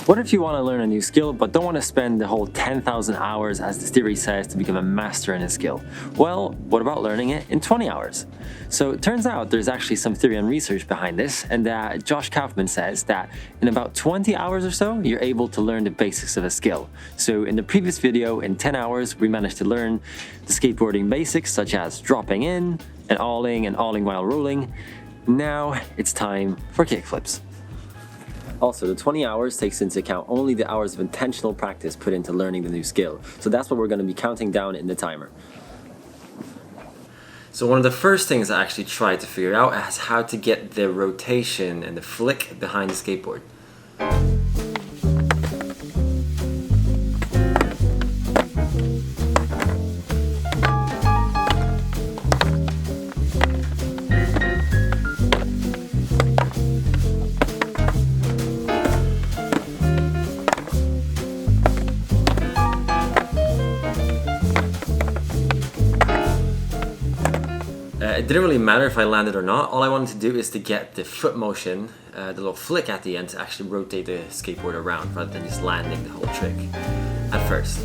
What if you want to learn a new skill but don't want to spend the whole 10,000 hours as the theory says to become a master in a skill? Well, what about learning it in 20 hours? So it turns out there's actually some theory and research behind this, and that Josh Kaufman says that in about 20 hours or so, you're able to learn the basics of a skill. So in the previous video, in 10 hours, we managed to learn the skateboarding basics such as dropping in and alling while rolling. Now it's time for kickflips. Also, the 20 hours takes into account only the hours of intentional practice put into learning the new skill. So that's what we're going to be counting down in the timer. So one of the first things I actually tried to figure out is how to get the rotation and the flick behind the skateboard. It didn't really matter if I landed or not. All I wanted to do is to get the foot motion, the little flick at the end, to actually rotate the skateboard around rather than just landing the whole trick at first.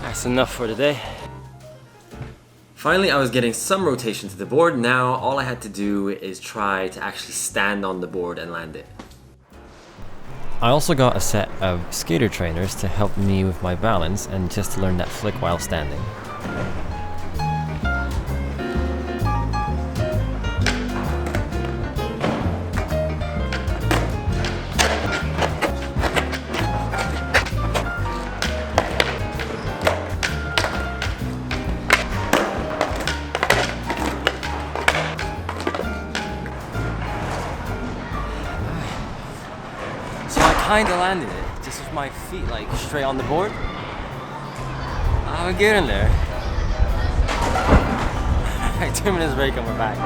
That's enough for today. Finally, I was getting some rotation to the board. Now all I had to do is try to actually stand on the board and land it. I also got a set of skater trainers to help me with my balance and just to learn that flick while standing. Kinda landed it, just with my feet like straight on the board. I'm getting there. 2 minutes break and we're back.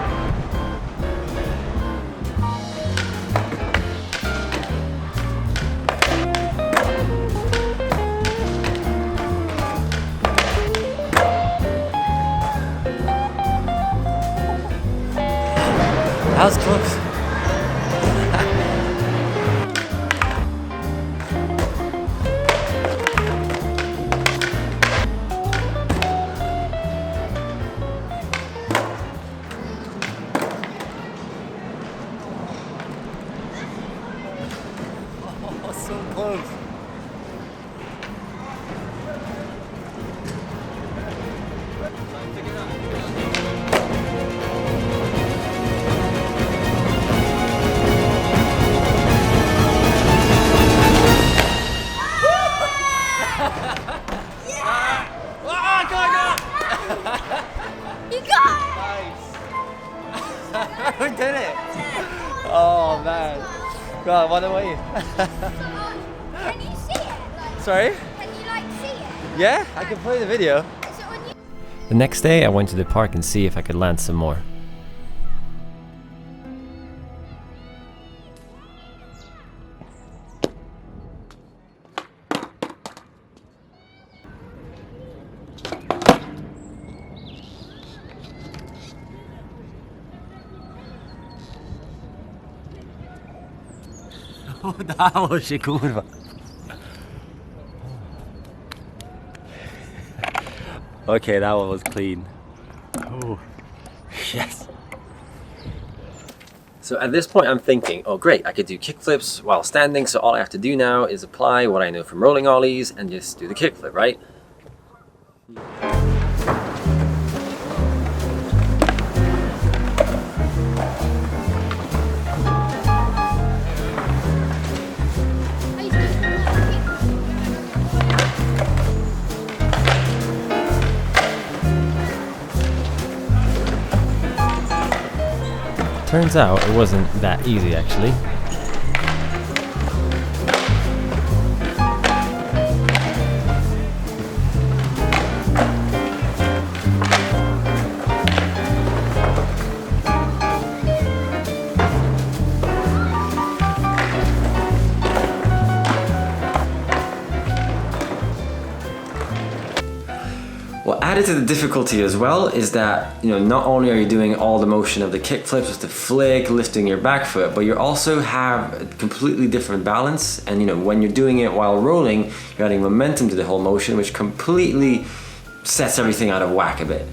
That was close. So close. You got it! Nice. We did it! Oh man. God, what a wave. Can you see it? Sorry? Can you see it? Yeah, I can play the video. Is it on you? The next day I went to the park and see if I could land some more. Udało się, kurwa. Okay, that one was clean. Oh, yes. So at this point I'm thinking, oh great, I could do kickflips while standing, so all I have to do now is apply what I know from rolling ollies and just do the kickflip, right? Turns out it wasn't that easy actually. Added to the difficulty as well is that, not only are you doing all the motion of the kickflips with the flick, lifting your back foot, but you also have a completely different balance. And when you're doing it while rolling, you're adding momentum to the whole motion, which completely sets everything out of whack a bit.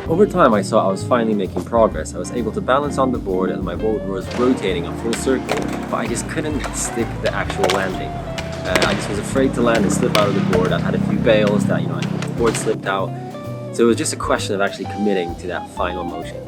Over time, I saw I was finally making progress. I was able to balance on the board and my board was rotating a full circle, but I just couldn't stick the actual landing. I just was afraid to land and slip out of the board. I had a few bails that, the board slipped out. So it was just a question of actually committing to that final motion.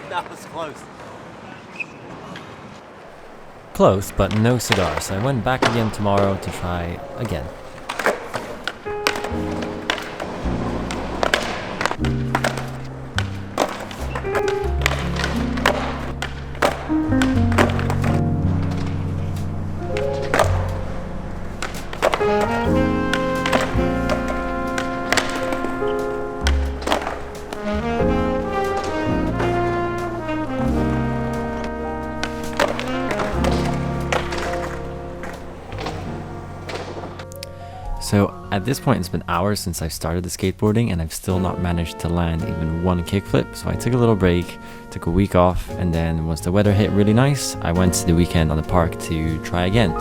That was close. Close, but no cigar, so I went back again tomorrow to try again. So at this point it's been hours since I've started the skateboarding and I've still not managed to land even one kickflip, so I took a little break, took a week off, and then once the weather hit really nice, I went to the weekend on the park to try again.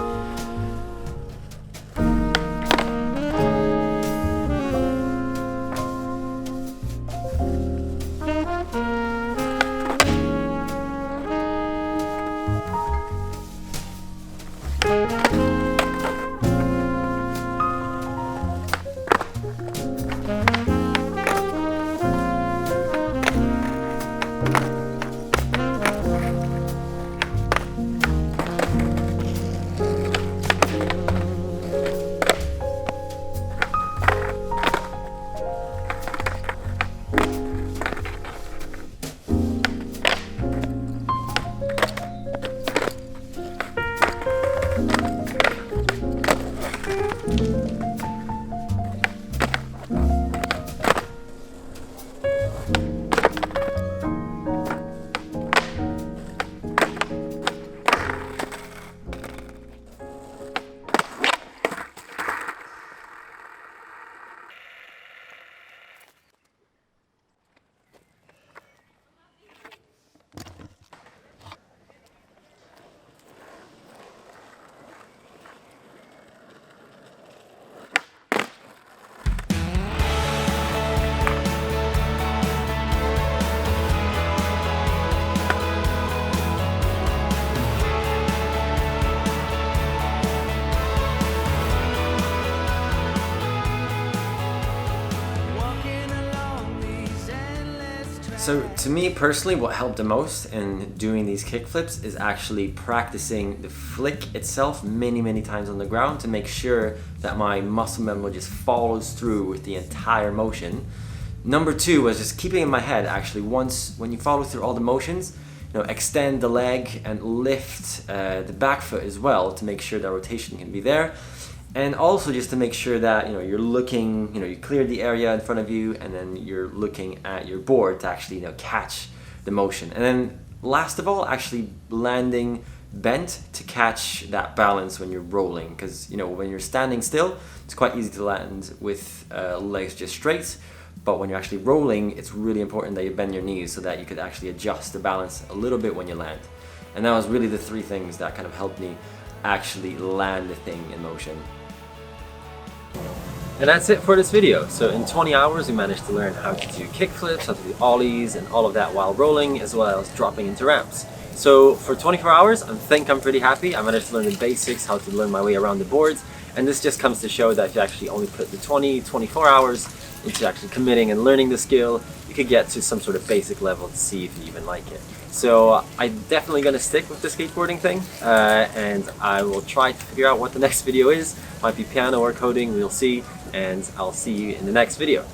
So to me personally, what helped the most in doing these kickflips is actually practicing the flick itself many times on the ground to make sure that my muscle memory just follows through with the entire motion. Number two was just keeping in my head actually, once when you follow through all the motions, extend the leg and lift the back foot as well to make sure that rotation can be there. And also just to make sure that you're looking, you cleared the area in front of you, and then you're looking at your board to actually catch the motion. And then last of all, actually landing bent to catch that balance when you're rolling, because when you're standing still, it's quite easy to land with legs just straight. But when you're actually rolling, it's really important that you bend your knees so that you could actually adjust the balance a little bit when you land. And that was really the three things that kind of helped me actually land the thing in motion. And that's it for this video. So in 20 hours we managed to learn how to do kickflips, how to do ollies and all of that while rolling, as well as dropping into ramps. So for 24 hours I think I'm pretty happy. I managed to learn the basics, how to learn my way around the boards, and this just comes to show that if you actually only put the 24 hours into actually committing and learning the skill, you could get to some sort of basic level to see if you even like it. So I'm definitely going to stick with the skateboarding thing, and I will try to figure out what the next video is. Might be piano or coding, we'll see, and I'll see you in the next video.